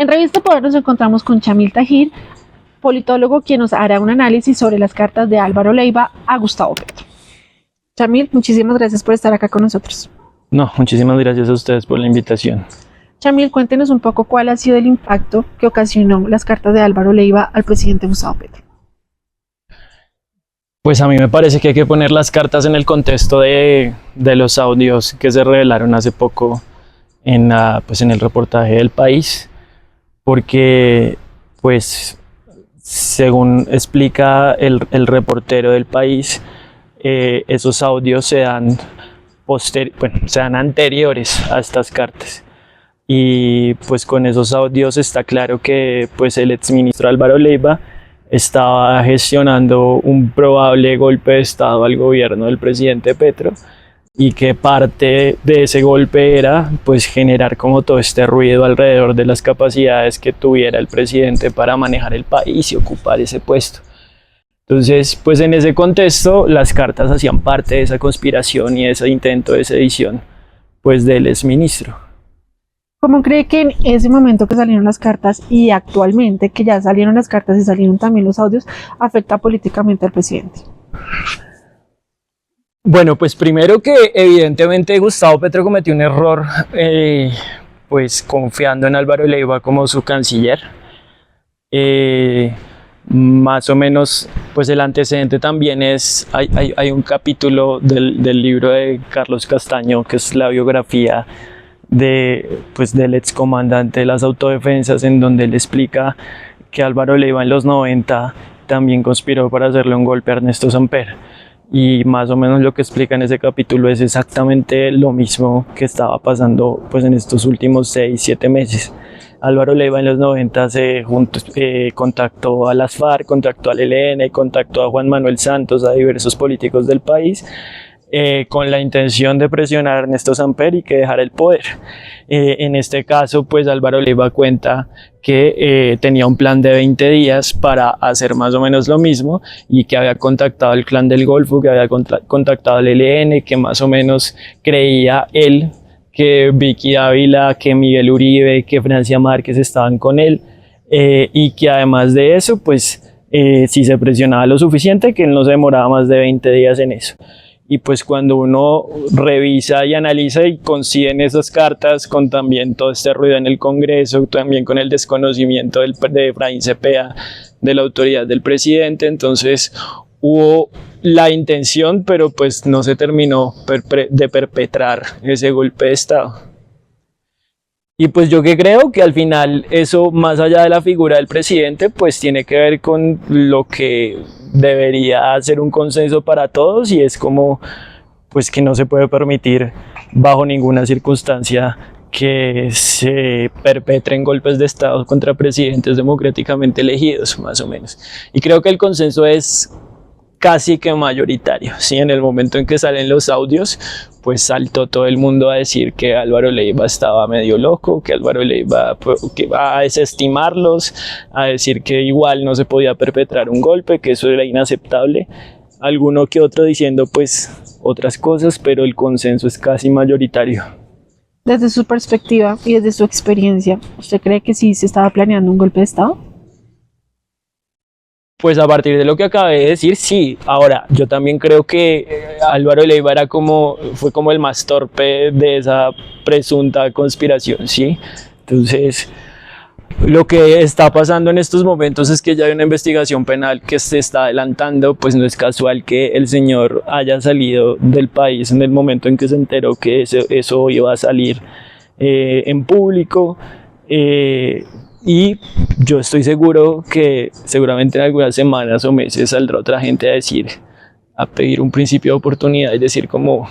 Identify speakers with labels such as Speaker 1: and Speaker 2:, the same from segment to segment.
Speaker 1: En Revista Poder nos encontramos con Chamil Tahir, politólogo, quien nos hará un análisis sobre las cartas de Álvaro Leiva a Gustavo Petro. Chamil, muchísimas gracias por estar acá con nosotros.
Speaker 2: No, muchísimas gracias a ustedes por la invitación.
Speaker 1: Chamil, cuéntenos un poco cuál ha sido el impacto que ocasionó las cartas de Álvaro Leiva al presidente Gustavo Petro.
Speaker 2: Pues a mí me parece que hay que poner las cartas en el contexto de los audios que se revelaron hace poco en el reportaje del País, porque pues según explica el reportero del País, esos audios se dan anteriores a estas cartas, y pues con esos audios está claro que pues el exministro Álvaro Leiva estaba gestionando un probable golpe de estado al gobierno del presidente Petro, y que parte de ese golpe era pues generar como todo este ruido alrededor de las capacidades que tuviera el presidente para manejar el país y ocupar ese puesto. Entonces, pues en ese contexto, las cartas hacían parte de esa conspiración y ese intento de sedición pues del exministro.
Speaker 1: ¿Cómo cree que en ese momento que salieron las cartas y actualmente que ya salieron las cartas y salieron también los audios, afecta políticamente al presidente?
Speaker 2: Bueno, pues primero que evidentemente Gustavo Petro cometió un error pues confiando en Álvaro Leiva como su canciller. Más o menos, pues el antecedente también es, hay un capítulo del libro de Carlos Castaño, que es la biografía del excomandante de las autodefensas, en donde él explica que Álvaro Leiva en los 90 también conspiró para hacerle un golpe a Ernesto Samper, y más o menos lo que explica en ese capítulo es exactamente lo mismo que estaba pasando pues en estos últimos 6-7 meses. Álvaro Leiva en los 90 contactó a las FARC, contactó al ELN, contactó a Juan Manuel Santos, a diversos políticos del país, con la intención de presionar a Ernesto Samper y que dejara el poder. En este caso, pues Álvaro Leiva cuenta que tenía un plan de 20 días para hacer más o menos lo mismo, y que había contactado al Clan del Golfo, que había contactado al ELN, que más o menos creía él que Vicky Ávila, que Miguel Uribe, que Francia Márquez estaban con él, y que además de eso, pues si se presionaba lo suficiente, que él no se demoraba más de 20 días en eso. Y pues cuando uno revisa y analiza y coincide en esas cartas con también todo este ruido en el Congreso, también con el desconocimiento de Efraín Cepeda de la autoridad del presidente, entonces hubo la intención, pero pues no se terminó de perpetrar ese golpe de estado. Y pues yo que creo que al final eso, más allá de la figura del presidente, pues tiene que ver con lo que debería ser un consenso para todos, y es como pues que no se puede permitir bajo ninguna circunstancia que se perpetren golpes de estado contra presidentes democráticamente elegidos, más o menos. Y creo que el consenso es casi que mayoritario, ¿sí? En el momento en que salen los audios, pues saltó todo el mundo a decir que Álvaro Leiva estaba medio loco, que Álvaro Leiva que va a desestimarlos, a decir que igual no se podía perpetrar un golpe, que eso era inaceptable. Alguno que otro diciendo pues otras cosas, pero el consenso es casi mayoritario.
Speaker 1: Desde su perspectiva y desde su experiencia, ¿usted cree que sí se estaba planeando un golpe de estado?
Speaker 2: Pues a partir de lo que acabé de decir, sí. Ahora, yo también creo que Álvaro Leiva fue como el más torpe de esa presunta conspiración, ¿sí? Entonces, lo que está pasando en estos momentos es que ya hay una investigación penal que se está adelantando, pues no es casual que el señor haya salido del país en el momento en que se enteró que eso iba a salir en público. Y yo estoy seguro que seguramente en algunas semanas o meses saldrá otra gente a pedir un principio de oportunidad y decir como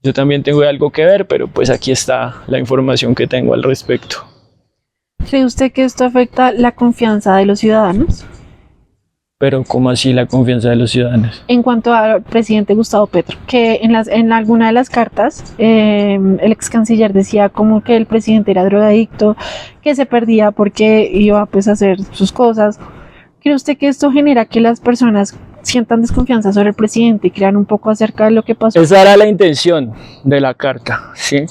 Speaker 2: yo también tengo algo que ver, pero pues aquí está la información que tengo al respecto.
Speaker 1: ¿Cree usted que esto afecta la confianza de los ciudadanos?
Speaker 2: Pero ¿cómo así la confianza de los ciudadanos?
Speaker 1: En cuanto al presidente Gustavo Petro, que en alguna de las cartas el ex canciller decía como que el presidente era drogadicto, que se perdía porque iba pues a hacer sus cosas. ¿Cree usted que esto genera que las personas sientan desconfianza sobre el presidente y crean un poco acerca de lo que pasó?
Speaker 2: Esa era la intención de la carta, ¿sí?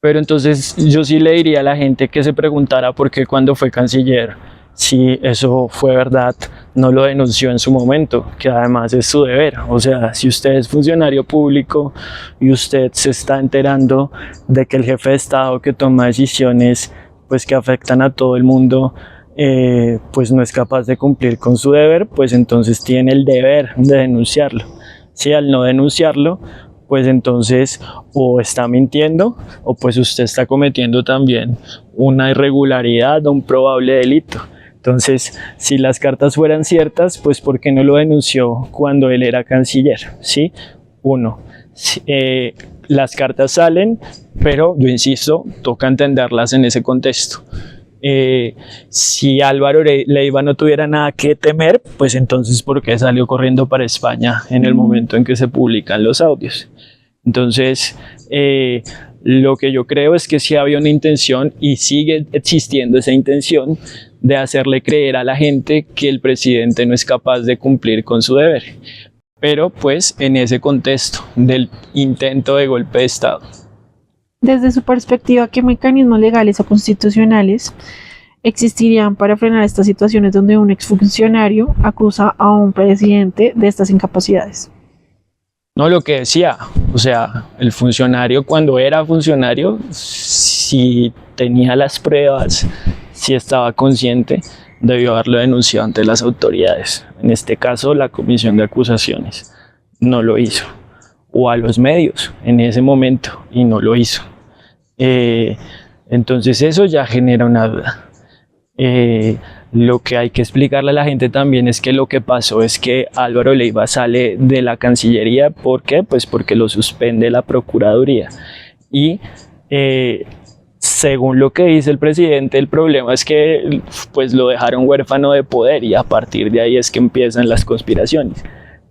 Speaker 2: Pero entonces yo sí le diría a la gente que se preguntara por qué cuando fue canciller, si eso fue verdad, no lo denunció en su momento, que además es su deber. O sea, si usted es funcionario público y usted se está enterando de que el jefe de Estado que toma decisiones pues que afectan a todo el mundo, pues no es capaz de cumplir con su deber, pues entonces tiene el deber de denunciarlo. Si al no denunciarlo, pues entonces o está mintiendo o pues usted está cometiendo también una irregularidad o un probable delito. Entonces, si las cartas fueran ciertas, pues ¿por qué no lo denunció cuando él era canciller? ¿Sí? Uno, las cartas salen, pero yo insisto, toca entenderlas en ese contexto. Si Álvaro Leiva no tuviera nada que temer, pues entonces ¿por qué salió corriendo para España en el momento en que se publican los audios? Entonces, lo que yo creo es que sí había una intención y sigue existiendo esa intención de hacerle creer a la gente que el presidente no es capaz de cumplir con su deber, pero pues en ese contexto del intento de golpe de Estado.
Speaker 1: Desde su perspectiva, ¿qué mecanismos legales o constitucionales existirían para frenar estas situaciones donde un exfuncionario acusa a un presidente de estas incapacidades?
Speaker 2: No, lo que decía, o sea, el funcionario cuando era funcionario, si tenía las pruebas, si estaba consciente, debió haberlo denunciado ante las autoridades. En este caso, la comisión de acusaciones no lo hizo. O a los medios en ese momento y no lo hizo. Entonces eso ya genera una duda. Lo que hay que explicarle a la gente también es que lo que pasó es que Álvaro Leiva sale de la Cancillería. ¿Por qué? Pues porque lo suspende la Procuraduría. Y según lo que dice el presidente, el problema es que pues lo dejaron huérfano de poder y a partir de ahí es que empiezan las conspiraciones,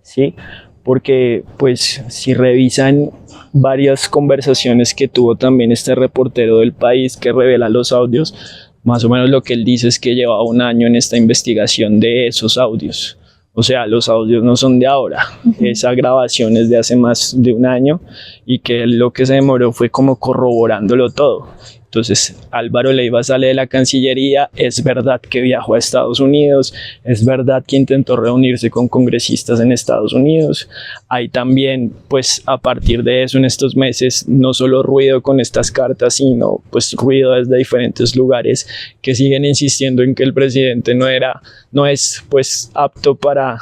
Speaker 2: ¿sí? Porque pues si revisan varias conversaciones que tuvo también este reportero del País que revela los audios, más o menos lo que él dice es que llevaba un año en esta investigación de esos audios. O sea, los audios no son de ahora, esa grabación es de hace más de un año y que lo que se demoró fue como corroborándolo todo. Entonces, Álvaro Leiva sale de la Cancillería, es verdad que viajó a Estados Unidos, es verdad que intentó reunirse con congresistas en Estados Unidos. Hay también, pues, a partir de eso en estos meses, no solo ruido con estas cartas, sino pues ruido desde diferentes lugares que siguen insistiendo en que el presidente no es pues apto para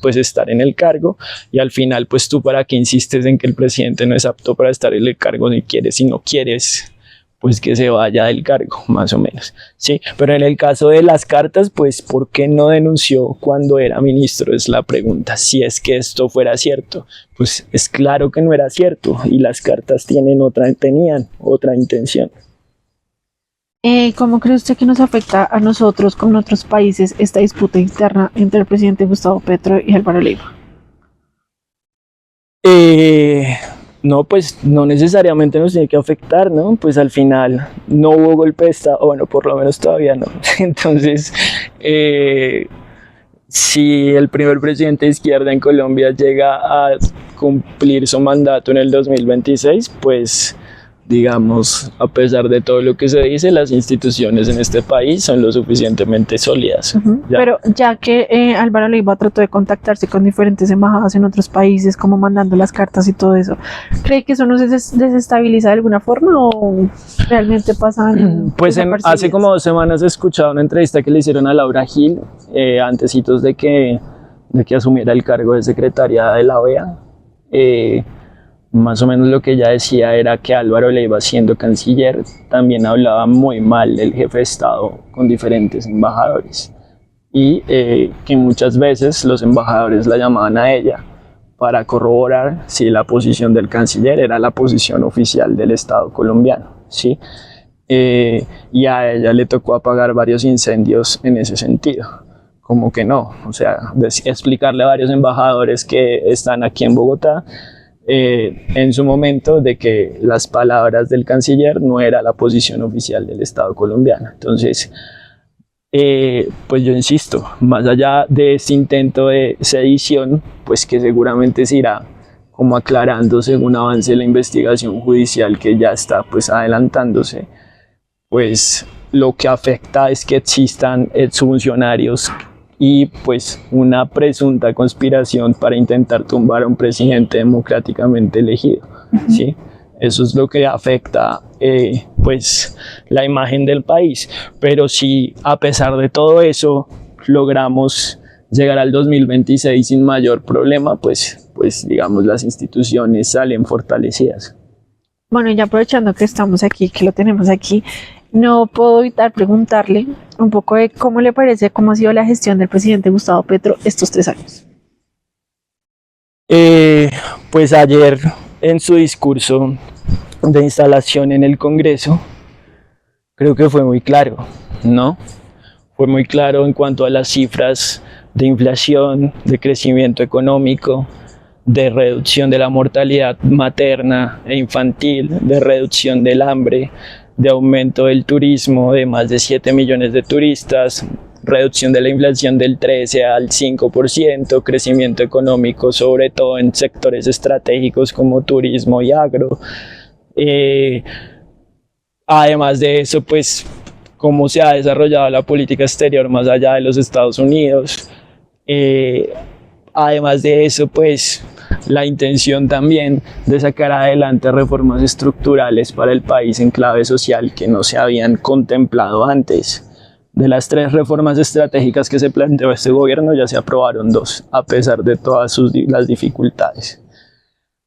Speaker 2: pues estar en el cargo, y al final pues tú para qué insistes en que el presidente no es apto para estar en el cargo si no quieres pues que se vaya del cargo, más o menos, sí. Pero en el caso de las cartas, pues ¿por qué no denunció cuando era ministro? Es la pregunta. Si es que esto fuera cierto, pues es claro que no era cierto y las cartas tenían otra intención.
Speaker 1: ¿Cómo cree usted que nos afecta a nosotros con otros países esta disputa interna entre el presidente Gustavo Petro y Álvaro Leiva?
Speaker 2: No, pues no necesariamente nos tiene que afectar, ¿no? Pues al final no hubo golpe de Estado, o bueno, por lo menos todavía no. Entonces, si el primer presidente de izquierda en Colombia llega a cumplir su mandato en el 2026, pues digamos, a pesar de todo lo que se dice, las instituciones en este país son lo suficientemente sólidas.
Speaker 1: Pero ya que Álvaro Leiva trató de contactarse con diferentes embajadas en otros países, como mandando las cartas y todo eso, ¿cree que eso nos desestabiliza de alguna forma o realmente pasa?
Speaker 2: Pues hace como 2 semanas he escuchado una entrevista que le hicieron a Laura Gil, antecitos de que asumiera el cargo de secretaria de la OEA. Más o menos lo que ella decía era que Álvaro Leiva, siendo canciller, también hablaba muy mal del jefe de Estado con diferentes embajadores y que muchas veces los embajadores la llamaban a ella para corroborar si la posición del canciller era la posición oficial del Estado colombiano, ¿sí? Y a ella le tocó apagar varios incendios en ese sentido. Como que no, o sea, explicarle a varios embajadores que están aquí en Bogotá en su momento de que las palabras del canciller no era la posición oficial del Estado colombiano. Entonces, pues yo insisto, más allá de este intento de sedición, pues que seguramente se irá como aclarando según avance la investigación judicial que ya está pues adelantándose, pues lo que afecta es que existan exfuncionarios y pues una presunta conspiración para intentar tumbar a un presidente democráticamente elegido, ¿sí? Eso es lo que afecta pues la imagen del país. Pero si a pesar de todo eso logramos llegar al 2026 sin mayor problema, pues digamos las instituciones salen fortalecidas.
Speaker 1: Bueno, y ya aprovechando que estamos aquí, que lo tenemos aquí, no puedo evitar preguntarle un poco de cómo le parece, cómo ha sido la gestión del presidente Gustavo Petro estos 3 años.
Speaker 2: Pues ayer en su discurso de instalación en el Congreso, creo que fue muy claro, ¿no? Fue muy claro en cuanto a las cifras de inflación, de crecimiento económico, de reducción de la mortalidad materna e infantil, de reducción del hambre, de aumento del turismo de más de 7 millones de turistas, reducción de la inflación del 13 al 5%, crecimiento económico sobre todo en sectores estratégicos como turismo y agro. Además de eso, pues cómo se ha desarrollado la política exterior más allá de los Estados Unidos. Además de eso, pues la intención también de sacar adelante reformas estructurales para el país en clave social que no se habían contemplado antes. De las 3 reformas estratégicas que se planteó este gobierno, ya se aprobaron 2, a pesar de todas las dificultades.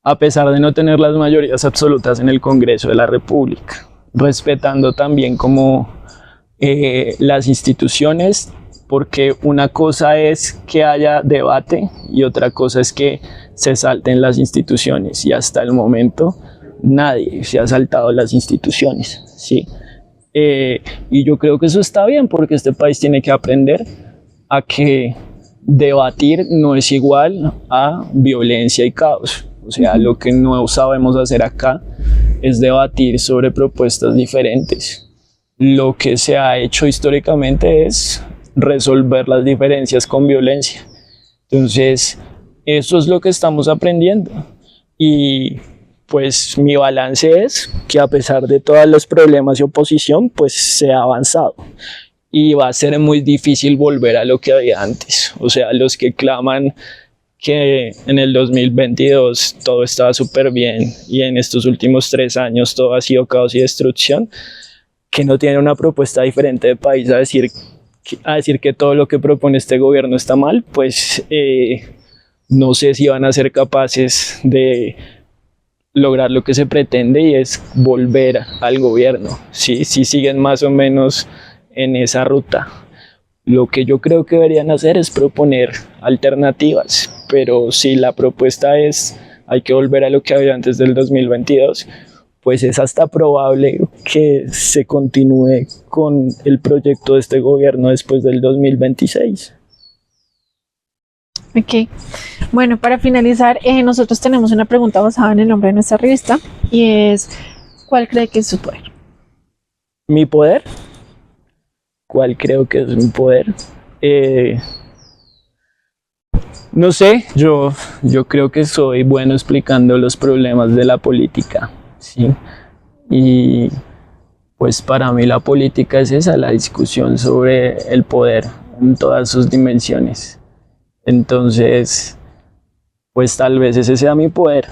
Speaker 2: A pesar de no tener las mayorías absolutas en el Congreso de la República, respetando también como las instituciones, porque una cosa es que haya debate y otra cosa es que se salten las instituciones, y hasta el momento nadie se ha saltado las instituciones, ¿sí? Y yo creo que eso está bien, porque este país tiene que aprender a que debatir no es igual a violencia y caos. O sea, lo que no sabemos hacer acá es debatir sobre propuestas diferentes. Lo que se ha hecho históricamente es resolver las diferencias con violencia. Entonces, eso es lo que estamos aprendiendo. Y pues mi balance es que a pesar de todos los problemas y oposición, pues se ha avanzado. Y va a ser muy difícil volver a lo que había antes. O sea, los que claman que en el 2022 todo estaba súper bien y en estos últimos 3 años todo ha sido caos y destrucción, que no tienen una propuesta diferente de país a decir que todo lo que propone este gobierno está mal, pues no sé si van a ser capaces de lograr lo que se pretende, y es volver al gobierno, ¿sí? Si siguen más o menos en esa ruta. Lo que yo creo que deberían hacer es proponer alternativas, pero si la propuesta es hay que volver a lo que había antes del 2022, pues es hasta probable que se continúe con el proyecto de este gobierno después del 2026.
Speaker 1: Ok, bueno, para finalizar, nosotros tenemos una pregunta basada en el nombre de nuestra revista, y es, ¿cuál cree que es su poder?
Speaker 2: ¿Mi poder? ¿Cuál creo que es mi poder? No sé, yo creo que soy bueno explicando los problemas de la política, ¿sí? Y pues para mí la política es esa, la discusión sobre el poder en todas sus dimensiones. Entonces, pues tal vez ese sea mi poder.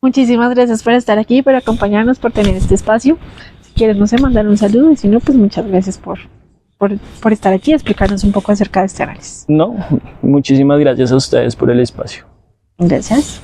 Speaker 1: Muchísimas gracias por estar aquí, por acompañarnos, por tener este espacio. Si quieres, no sé, mandar un saludo, y si no, pues muchas gracias por estar aquí y explicarnos un poco acerca de este análisis.
Speaker 2: No, muchísimas gracias a ustedes por el espacio.
Speaker 1: Gracias.